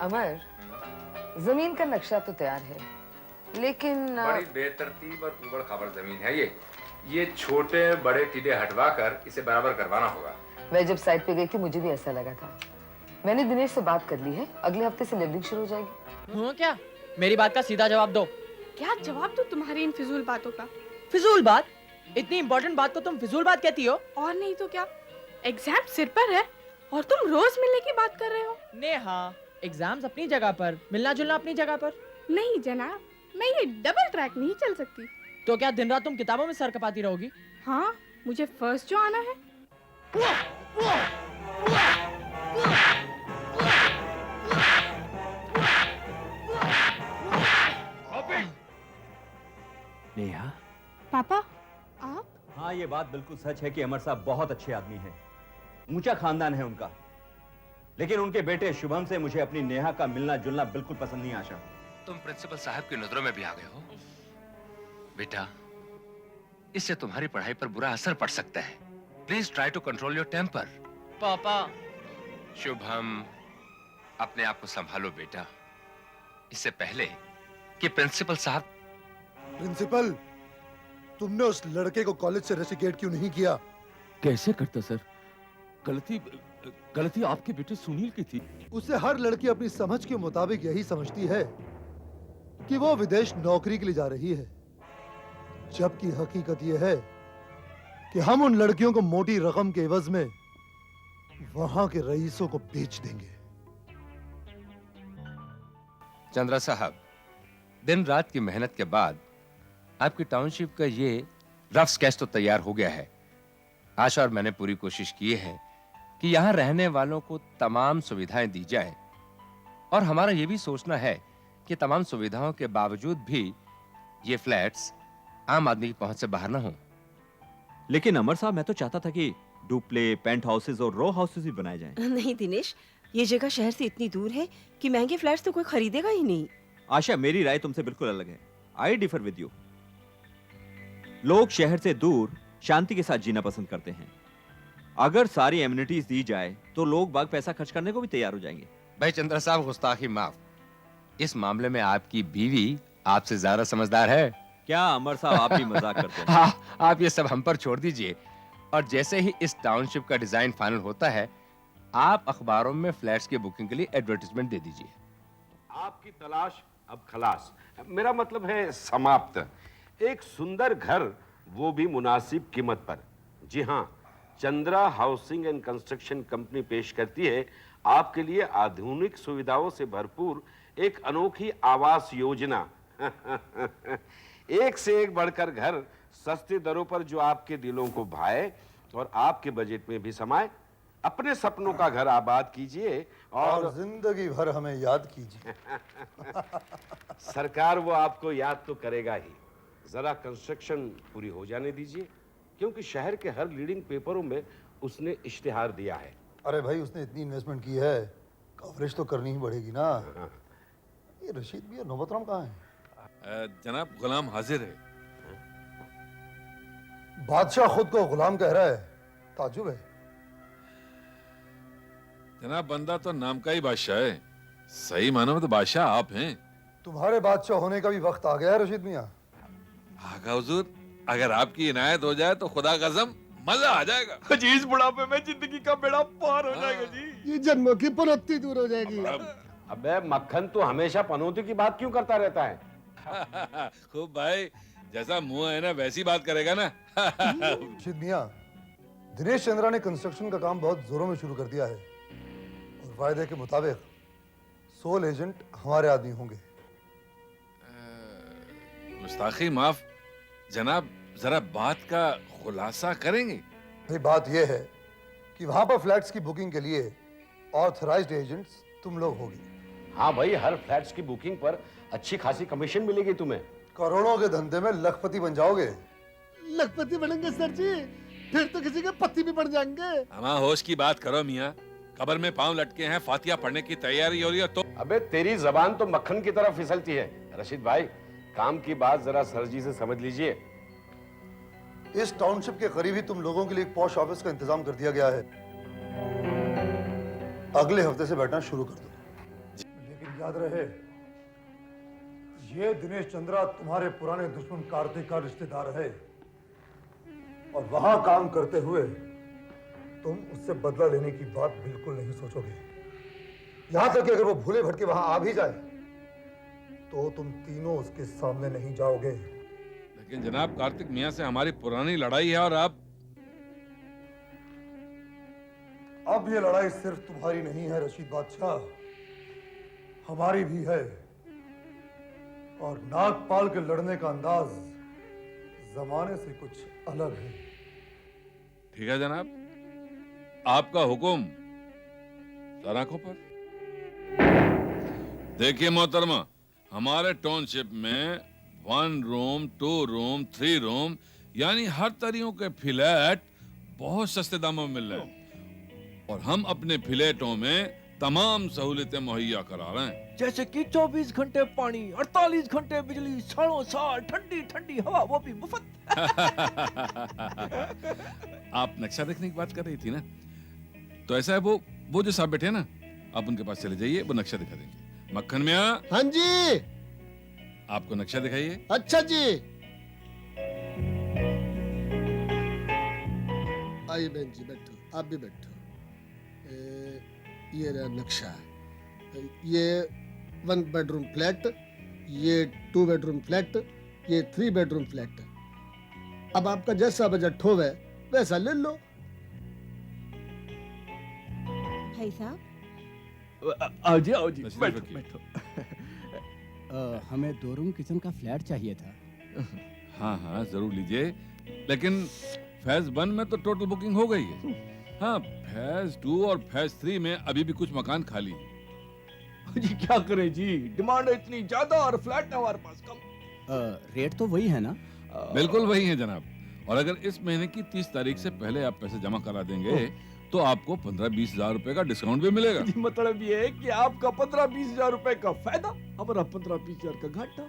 अमर, जमीन का नक्शा तो तैयार है, लेकिन बड़ी बेतरतीब और उबड़ खाबड़ जमीन है ये छोटे बड़े टीडे हटवाकर इसे बराबर करवाना होगा। मैं जब साइट पे गई थी मुझे भी ऐसा लगा था। मैंने दिनेश से बात कर ली है, अगले हफ्ते से लेवलिंग शुरू हो जाएगी। हुआ क्या? मेरी बात का सीधा जवाब दो। क्या जवाब दो तुम्हारी इन फिजूल बातों का? फिजूल बात? इतनी इंपॉर्टेंट बात को तुम फिजूल बात कहती हो? और नहीं तो क्या, एग्जाम सिर पर है और तुम रोज मिलने की बात कर रहे हो। नेहा, एग्जाम्स अपनी जगह पर, मिलना जुलना अपनी जगह पर। नहीं जनाब, मैं ये डबल ट्रैक नहीं चल सकती। तो क्या दिन रात तुम किताबों में सर कपाती रहोगी? हाँ, मुझे फर्स्ट जो आना है। नेहा, पापा, आप? हाँ, ये बात बिल्कुल सच है कि अमर साहब बहुत अच्छे आदमी हैं। ऊंचा खानदान है उनका, लेकिन उनके बेटे शुभम से मुझे अपनी नेहा का मिलना जुलना बिल्कुल पसंद नहीं आशा। तुम प्रिंसिपल साहब की नजरों में भी आ गए हो बेटा। इससे तुम्हारी पढ़ाई पर बुरा असर पड़ सकता है। Please try to control your temper. पापा। शुभम, अपने आप को संभालो बेटा, इससे पहले कि प्रिंसिपल साहब। प्रिंसिपल, तुमने उस लड़के को कॉलेज से रेसिग्नेट क्यों नहीं किया? कैसे करता सर? गलती आपके बेटे सुनील की थी। उसे हर लड़की अपनी समझ के मुताबिक यही समझती है कि वो विदेश नौकरी के लिए जा रही है, जबकि हकीकत यह है कि हम उन लड़कियों को मोटी रकम के एवज में वहां के रईसों को बेच देंगे। चंद्रा साहब, दिन रात की मेहनत के बाद आपकी टाउनशिप का ये रफ स्केच तो तैयार हो गया है। आशा और मैंने पूरी कोशिश की है कि यहां रहने वालों को तमाम सुविधाएं दी जाए, और हमारा यह भी सोचना है कि तमाम सुविधाओं के बावजूद भी ये फ्लैट्स आम आदमी की पहुंच से बाहर ना हो। लेकिन अमर साहब, मैं तो चाहता था कि डुप्ले, पेंट हाउसेस और रो हाउसेस भी बनाए जाएं। नहीं दिनेश, ये जगह शहर से इतनी दूर है कि महंगे फ्लैट्स तो कोई खरीदेगा ही नहीं। आशा, मेरी राय तुमसे बिल्कुल अलग है। आई डिफर विद यू। लोग शहर से दूर शांति के साथ जीना पसंद करते हैं। अगर सारी एमिनिटीज दी जाए तो लोग बाग पैसा खर्च करने को भी तैयार हो जाएंगे। भाई चंद्रा साहब, गुस्ताखी माफ। इस मामले में आपकी बीवी आपसे ज्यादा समझदार है। क्या अमर साहब, आप भी मजाक करते हैं? हाँ, आप ये सब हम पर छोड़ दीजिए, और जैसे ही इस टाउनशिप का डिजाइन फाइनल होता है, आप अखबारों में फ्लैट्स की बुकिंग के लिए एडवर्टाइजमेंट दे दीजिए। आपकी तलाश अब खलास, मेरा मतलब है समाप्त। एक सुंदर घर, वो भी मुनासिब कीमत पर। जी हाँ, Chandra housing and construction company पेश करती है आपके लिए आधुनिक सुविधाओं से भरपूर एक अनोखी आवास योजना। एक से एक बढ़कर घर, सस्ती दरों पर, जो आपके दिलों को भाए और आपके बजट में भी समाये। अपने सपनों का घर आबाद कीजिए और जिंदगी भर हमें याद कीजिए। सरकार वो आपको याद तो करेगा ही। जरा कंस्ट्रक्शन पूरी हो जाने दीजिए, क्योंकि शहर के हर लीडिंग पेपरों में उसने इश्तिहार दिया है। अरे भाई, उसने इतनी इन्वेस्टमेंट की है, कवरेज तो करनी ही पड़ेगी ना। ये रशीद भी है, नौबतराम कहाँ है? जनाब, गुलाम हाजिर है। बादशाह खुद को गुलाम कह रहा है, ताजुब है। जनाब, बंदा तो नाम का ही बादशाह है, सही मानो में तो बादशाह आप हैं। तुम्हारे बादशाह होने का भी वक्त आ गया है रशीद मियाँ। आगा हुजूर, अगर आपकी इनायत हो जाए तो खुदा कसम मजा आ जाएगा जी। इस बुढ़ापे में जिंदगी का बेड़ा पार हो जाएगा जी। ये जन्मों की पनौती दूर हो जाएगी। अबे मक्खन, तो हमेशा पनौती की बात क्यों करता रहता है? खूब भाई, जैसा मुंह है ना वैसी बात करेगा ना। रशीद मियाँ, दिनेश चंद्रा ने कंस्ट्रक्शन का काम बहुत जोरों में शुरू कर दिया है, और वायदे के मुताबिक सोल एजेंट हमारे आदमी होंगे। गुस्ताखी माफ जनाब, जरा बात का खुलासा करेंगे? भाई, बात यह है कि वहां पर फ्लैट्स की बुकिंग के लिए ऑथराइज्ड एजेंट्स तुम लोग होगी। हाँ भाई, हर फ्लैट्स की बुकिंग पर अच्छी खासी कमीशन मिलेगी तुम्हें। करोड़ों के धंधे में लखपति बन जाओगे। लखपति बनेंगे सर जी, फिर तो किसी के पति भी बन जाएंगे। हमारा होश की बात करो मियाँ, कब्र में पांव लटके हैं, फातिया पढ़ने की तैयारी हो रही है तो। अबे तेरी जबान तो मक्खन की तरफ फिसलती है। रशीद भाई, काम की बात जरा सर जी से समझ लीजिए। इस टाउनशिप के करीब ही तुम लोगों के लिए एक पॉश ऑफिस का इंतजाम कर दिया गया है। अगले हफ्ते से बैठना शुरू कर दो। याद रहे, ये दिनेश चंद्रा तुम्हारे पुराने दुश्मन कार्तिक का रिश्तेदार है और वहां काम करते हुए तुम उससे बदला लेने की बात बिल्कुल नहीं सोचोगे। यहां तक कि अगर वो भूले भटके वहां आ भी जाए तो तुम तीनों उसके सामने नहीं जाओगे। लेकिन जनाब, कार्तिक मियां से हमारी पुरानी लड़ाई है और अब ये लड़ाई सिर्फ तुम्हारी नहीं है रशीद बादशाह, हमारी भी है। और नागपाल के लड़ने का अंदाज जमाने से कुछ अलग है। ठीक है जनाब, आपका हुक्म सर आंखों पर। देखिए मोहतरमा, हमारे टाउनशिप में 1 रूम, 2 रूम, 3 रूम यानी हर तरीकों के फ्लैट बहुत सस्ते दामों में मिल रहे हैं और हम अपने फ्लैटों में तमाम सहूलियतें मुहैया करा रहे हैं। जैसे कि 24 घंटे पानी, 48 घंटे बिजली, सालों साल ठंडी ठंडी हवा, वो भी मुफ्त। आप नक्शा देखने की बात कर रही थी ना, तो ऐसा है, वो जो साहब बैठे हैं ना, आप उनके पास चले जाइए, वो नक्शा दिखा देंगे। मक्खन मियां, हाँ जी। आपको नक्शा दिखाइए। अच्छा जी। आइए बहन जी, बैठो, आप भी बैठो। ये रहा नक्शा। ये 1 बेडरूम फ्लैट, ये 2 बेडरूम फ्लैट, ये 3 बेडरूम फ्लैट। अब आपका जैसा बजट हो वैसा ले लो। भाई साहब, आओ जी, आओ जी, तशरीफ बैठो रखिए। बैठो। हमें 2 रूम किचन का फ्लैट चाहिए था। हाँ हाँ जरूर लीजिए, लेकिन फेज 1 में तो टोटल बुकिंग हो गई है। हाँ, फेज 2 और फेज 3 में अभी भी कुछ मकान खाली है। जी क्या करें जी, डिमांड इतनी ज्यादा और फ्लैट हमारे पास कम। रेट तो वही है ना? बिल्कुल वही है जनाब, और अगर इस महीने की 30 तारीख से पहले आप पैसे जमा करा देंगे तो आपको 15-20 हजार रुपए का डिस्काउंट भी मिलेगा। जी मतलब ये है कि आपका 15-20 हजार रुपए का फायदा, हमारा 15-20 हजार का घाटा।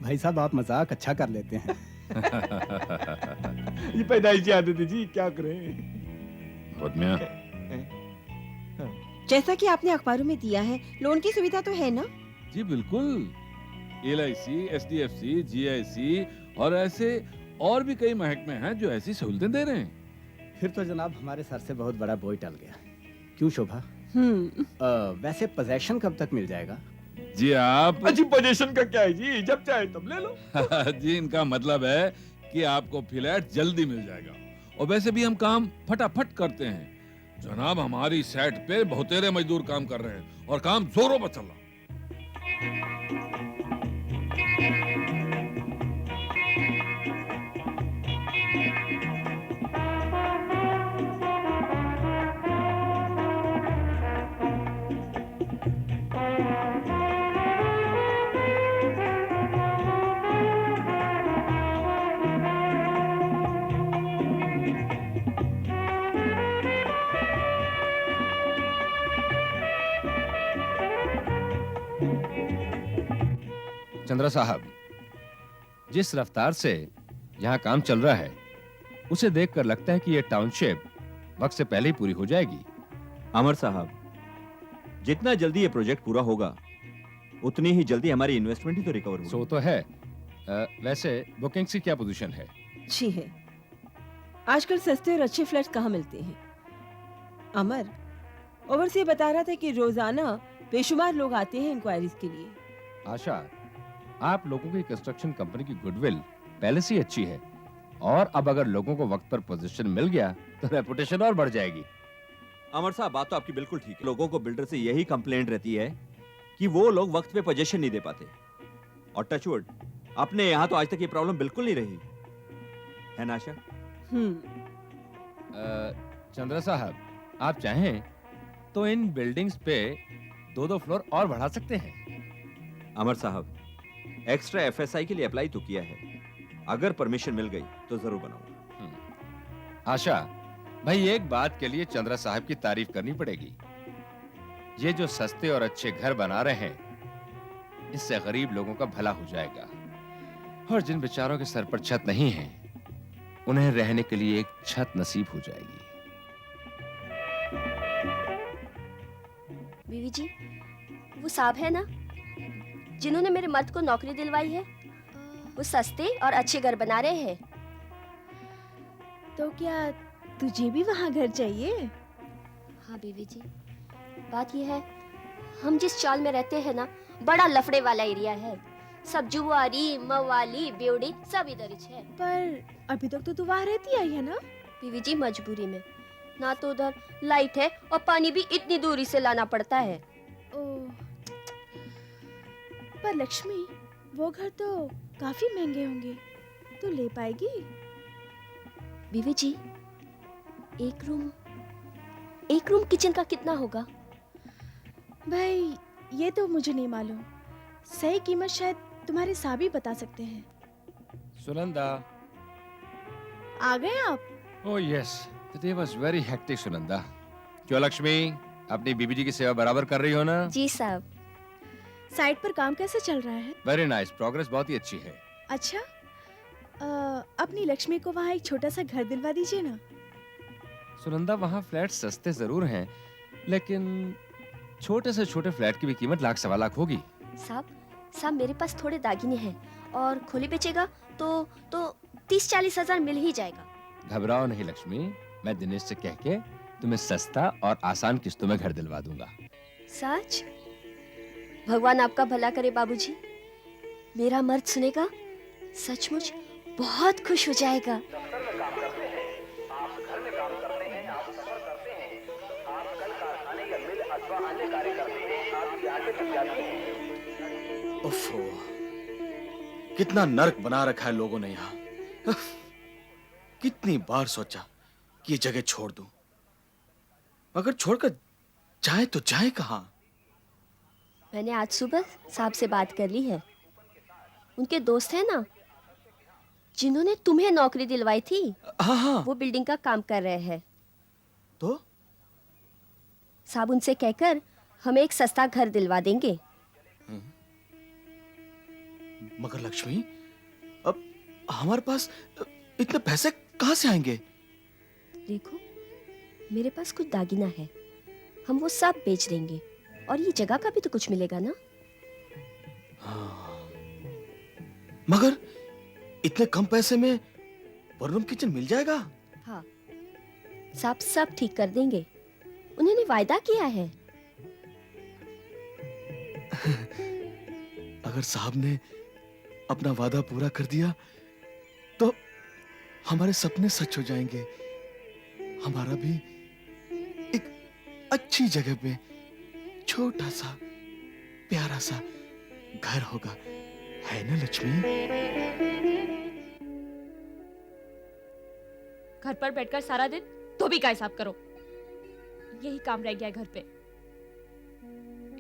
भाई साहब, आप मजाक अच्छा कर लेते हैं। ये पैदाइशी आदत है जी, क्या करें। बहुत मियां, जैसा कि आपने अखबारों में दिया है, लोन की सुविधा तो है ना? जी बिल्कुल, LIC, SDFC, GIC और ऐसे और भी कई महकमे हैं जो ऐसी सहूलतें दे रहे हैं। फिर तो जनाब हमारे सर से बहुत बड़ा बोझ टल गया। क्यों शोभा? वैसे पोजेशन कब तक मिल जाएगा? जी आप अच्छी पोजीशन का क्या है जी, जब चाहे तब ले लो। जी इनका मतलब है कि आपको फ्लैट जल्दी मिल जाएगा, और वैसे भी हम काम फटाफट करते हैं जनाब। हमारी सेट पे बहुतेरे मजदूर काम कर रहे हैं और काम जोरों पर चल रहा है। चंद्रा साहब, जिस रफ्तार से यहाँ काम चल रहा है उसे देखकर लगता है कि ये टाउनशिप वक्त से पहले ही पूरी हो जाएगी। अमर साहब, जितना जल्दी ये प्रोजेक्ट पूरा होगा उतनी ही जल्दी हमारी इन्वेस्टमेंट ही तो रिकवर होगी। सो तो है। वैसे बुकिंग्स की क्या पोजीशन है? अच्छी है। आजकल सस्ते और अच्छे फ्लैट कहाँ मिलते हैं? अमर, ओवरसीयर बता रहा था कि रोजाना बेशुमार लोग आते हैं इंक्वायरीज के लिए। आशा, आप लोगों की कंस्ट्रक्शन कंपनी की गुडविल पहले से ही अच्छी है, और अब अगर लोगों को वक्त पर पोजीशन मिल गया तो रेपुटेशन और बढ़ जाएगी। अमर साहब, बात तो आपकी बिल्कुल ठीक है। लोगों को बिल्डर से यही कंप्लेंट रहती है कि वो लोग वक्त पे पोजीशन नहीं दे पाते, और टचवुड अपने यहाँ तो आज तक ये प्रॉब्लम बिल्कुल नहीं रही है ना आशा? चंद्रा साहब, आप चाहें तो इन बिल्डिंग्स पे 2-2 फ्लोर और बढ़ा सकते हैं। अमर साहब, एक्स्ट्रा FSI के लिए अप्लाई तो किया है, अगर परमिशन मिल गई तो जरूर बनाऊंगा। आशा भाई, एक बात के लिए चंद्रा साहब की तारीफ करनी पड़ेगी। ये जो सस्ते और अच्छे घर बना रहे हैं, इससे गरीब लोगों का भला हो जाएगा, और जिन बेचारों के सर पर छत नहीं है उन्हें रहने के लिए एक छत नसीब हो जाएगी। बीवी जी, वो साहब है ना जिन्होंने मेरे मर्द को नौकरी दिलवाई है, वो सस्ते और अच्छे घर बना रहे हैं। तो क्या तुझे भी वहाँ घर चाहिए? हाँ बीवी जी, बात यह है हम जिस चाल में रहते हैं ना, बड़ा लफड़े वाला एरिया है। सब जुआरी मवाली बेवड़ी सब इधर ही है। पर अभी तक तो तू वहाँ रहती आई है ना? बीवी जी मजबूरी में, ना तो उधर लाइट है और पानी भी इतनी दूरी से लाना पड़ता है। ओह, पर लक्ष्मी वो घर तो काफी महंगे होंगे, तू ले पाएगी? बीवी जी एक रूम किचन का कितना होगा? भाई ये तो मुझे नहीं मालूम, सही कीमत शायद तुम्हारे साहब ही बता सकते हैं। सुनंदा। आ गए आप? Oh yes, the day was very hectic Sunanda. क्यों लक्ष्मी, अपनी बीबी जी की सेवा बराबर कर रही हो ना? जी साहब। साइट पर काम कैसे चल रहा है? वेरी नाइस, प्रोग्रेस बहुत ही अच्छी है। अच्छा, अपनी लक्ष्मी को वहाँ एक छोटा सा घर दिलवा दीजिए ना। सुनंदा, वहाँ फ्लैट सस्ते जरूर हैं, लेकिन छोटे से छोटे फ्लैट की भी कीमत लाख सवा लाख होगी। साहब मेरे पास थोड़े दागिने हैं और खोली बेचेगा तो 30-40 हजार मिल ही जाएगा। घबराओ नहीं लक्ष्मी, मैं दिनेश से कह के तुम्हें सस्ता और आसान किस्तों में घर दिलवा दूंगा। सच? भगवान आपका भला करे बाबूजी। मेरा मर्द सुनेगा, सचमुच बहुत खुश हो जाएगा। उफ़ो, कितना नर्क बना रखा है लोगों ने यहाँ। कितनी बार सोचा कि ये जगह छोड़ दूं, अगर छोड़कर जाए तो जाए कहाँ? मैंने आज सुबह साहब से बात कर ली है। उनके दोस्त हैं ना जिन्होंने तुम्हें नौकरी दिलवाई थी, हाँ। वो बिल्डिंग का काम कर रहे हैं। तो साहब उनसे कहकर हमें एक सस्ता घर दिलवा देंगे। मगर लक्ष्मी, अब हमारे पास इतने पैसे कहाँ से आएंगे? देखो, मेरे पास कुछ दागिना है, हम वो सब बेच देंगे और ये जगह का भी तो कुछ मिलेगा ना। हाँ। मगर इतने कम पैसे में वन रूम किचन मिल जाएगा? हाँ, साहब सब ठीक कर देंगे, उन्होंने वायदा किया है। अगर साहब ने अपना वादा पूरा कर दिया तो हमारे सपने सच हो जाएंगे। हमारा भी एक अच्छी जगह पे छोटा सा प्यारा सा घर होगा, है ना लक्ष्मी? घर पर बैठकर सारा दिन धोबी का हिसाब करो, यही काम रह गया है घर पे।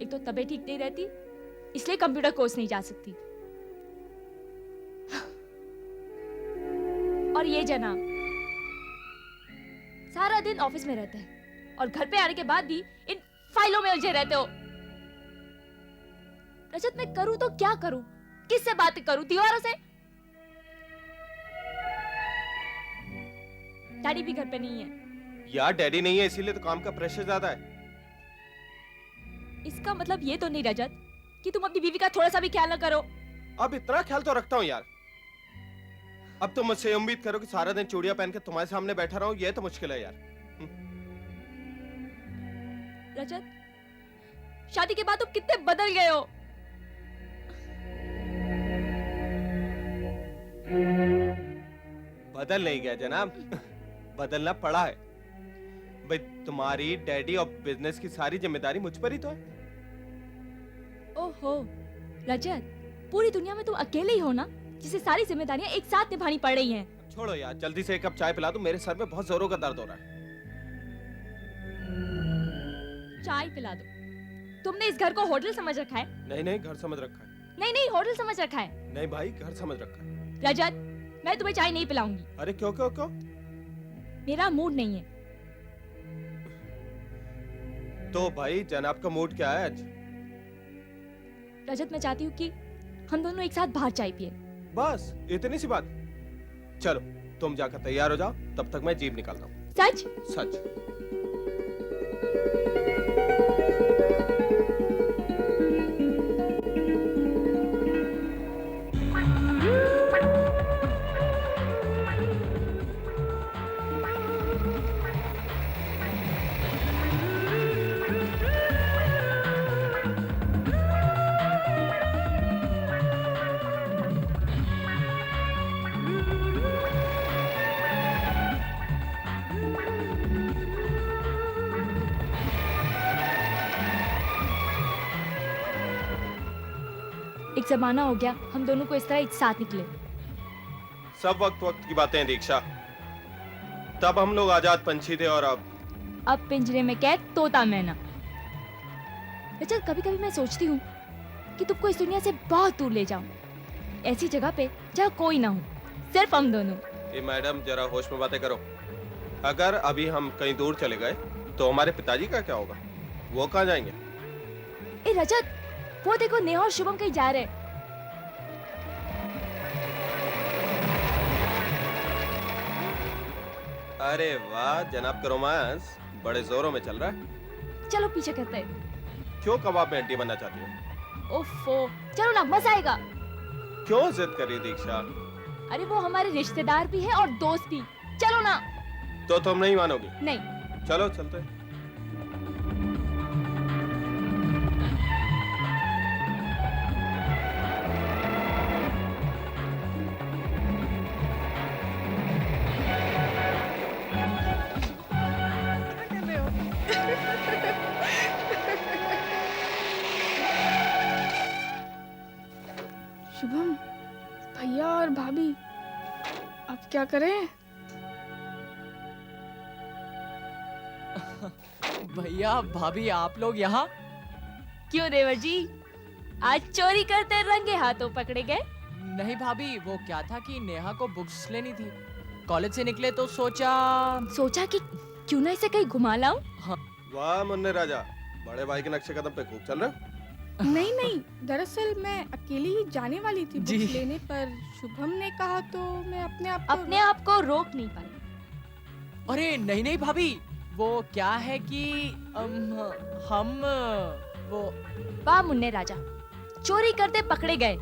एक तो तबीयत ठीक नहीं रहती, इसलिए कंप्यूटर कोर्स नहीं जा सकती। और ये जना सारा दिन ऑफिस में रहते हैं और घर पे आने के बाद भी इन फाइलों में उलझे रहते हो। रजत, मैं करूं तो क्या करूं? किससे बातें करूं? दीवारों से? डैडी भी घर पे नहीं है। यार डैडी नहीं है इसीलिए तो काम का प्रेशर ज्यादा है। इसका मतलब ये तो नहीं रजत कि तुम अपनी बीवी का थोड़ा सा भी ख्याल न करो। अब इतना ख्याल तो रखता हूँ यार। अब तो मुझसे उम्मीद करो कि सारा दिन चूड़ियां पहन के तुम्हारे सामने बैठा रहूं, ये तो मुश्किल है यार। रजत, शादी के बाद तुम कितने बदल गए हो। बदल नहीं गया जनाब, बदलना पड़ा है। भाई तुम्हारी डैडी और बिजनेस की सारी जिम्मेदारी मुझ पर ही तो है। ओहो रजत, पूरी दुनिया में तुम अकेले ही हो ना जिसे सारी जिम्मेदारियां एक साथ निभानी पड़ रही हैं। छोड़ो यार, जल्दी से एक कप चाय पिला दो, मेरे सर में बहुत जोरों का दर्द हो रहा है। चाय पिला दो? तुमने इस घर को होटल समझ रखा है? नहीं नहीं, घर समझ रखा है। नहीं नहीं, होटल समझ रखा है। नहीं भाई, घर समझ रखा है। रजत, मैं तुम्हें चाय नहीं पिलाऊंगी। अरे क्यों क्यों क्यों? मेरा मूड नहीं है। तो भाई जनाब का मूड क्या है आज? रजत, मैं चाहती हूँ कि हम दोनों एक साथ बाहर चाय पिए। बस इतनी सी बात? चलो तुम जाकर तैयार हो जाओ, तब तक मैं जीप निकालता हूँ। सच? सच। एक जमाना हो गया हम दोनों को इस तरह एक साथ निकले। सब वक्त वक्त की बातें हैं दीक्षा। तब हम लोग आजाद पंछी थे और अब पिंजरे में कैद तोता मैना। रजत, कभी कभी मैं सोचती हूँ कि तुमको इस दुनिया से बहुत दूर ले जाऊं, ऐसी जगह पे जहाँ कोई ना हो, सिर्फ हम दोनों। ये मैडम जरा होश में बातें करो। अगर अभी हम कहीं दूर चले गए तो हमारे पिताजी का क्या होगा? वो कहाँ जाएंगे? ए रजत, वो देखो नेहा और शुभम कहीं जा रहे हैं। अरे वाह, जनाब का रोमांस बड़े जोरों में चल रहा है। चलो पीछे करते हैं। क्यों कबाब में हड्डी बनना चाहती हो? ओफो, चलो ना, मजा आएगा। क्यों जिद कर रही है दीक्षा? अरे वो हमारे रिश्तेदार भी है और दोस्त भी, चलो ना। तो तुम नहीं मानोगी? नहीं। चलो चलते हैं। शुभम, भैया और भाभी, अब क्या करें? भैया भाभी, आप लोग यहाँ? क्यों देवर जी, आज चोरी करते रंगे हाथों पकड़े गए? नहीं भाभी, वो क्या था कि नेहा को बुक्स लेनी थी। कॉलेज से निकले तो सोचा कि क्यों ना इसे कहीं घुमा लाऊं? हाँ। वाह मुन्ने राजा, बड़े भाई के नक्शे कदम पे खूब चल रहे हो। नहीं नहीं, दरअसल मैं अकेली ही जाने वाली थी बुक्स लेने, पर शुभम ने कहा तो मैं अपने आप को रोक नहीं पाई। अरे नहीं नहीं भाभी, वो क्या है कि हम वो वाह मुन्ने राजा, चोरी करते पकड़े गए,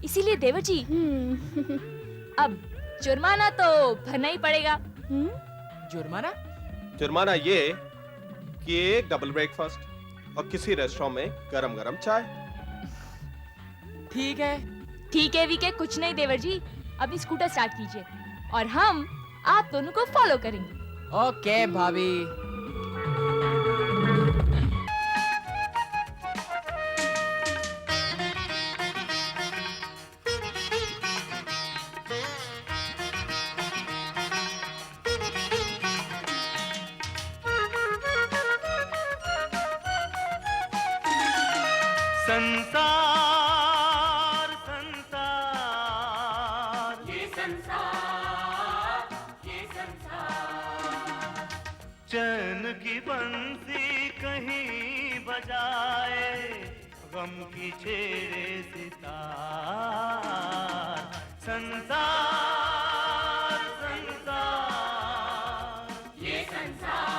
इसीलिए देवर जी अब जुर्माना तो भरना ही पड़ेगा। जुर्माना? जुर्माना ये कि एक डबल ब्रेकफास्ट और किसी रेस्टोरेंट में गरम गरम चाय। ठीक है। ठीक है वीके, कुछ नहीं देवर जी, अपनी स्कूटर स्टार्ट कीजिए और हम आप दोनों को फॉलो करेंगे। ओके भाभी। संसार संसार ये संसार चैन की बंसी कहीं बजाए, गम की छेड़े सितार। संसार संसार ये संसार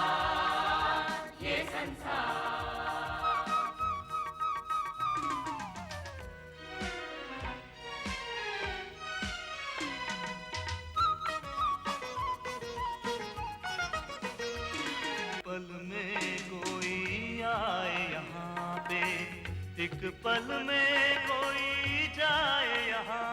पल में कोई आए यहाँ पे, एक पल में कोई जाए यहाँ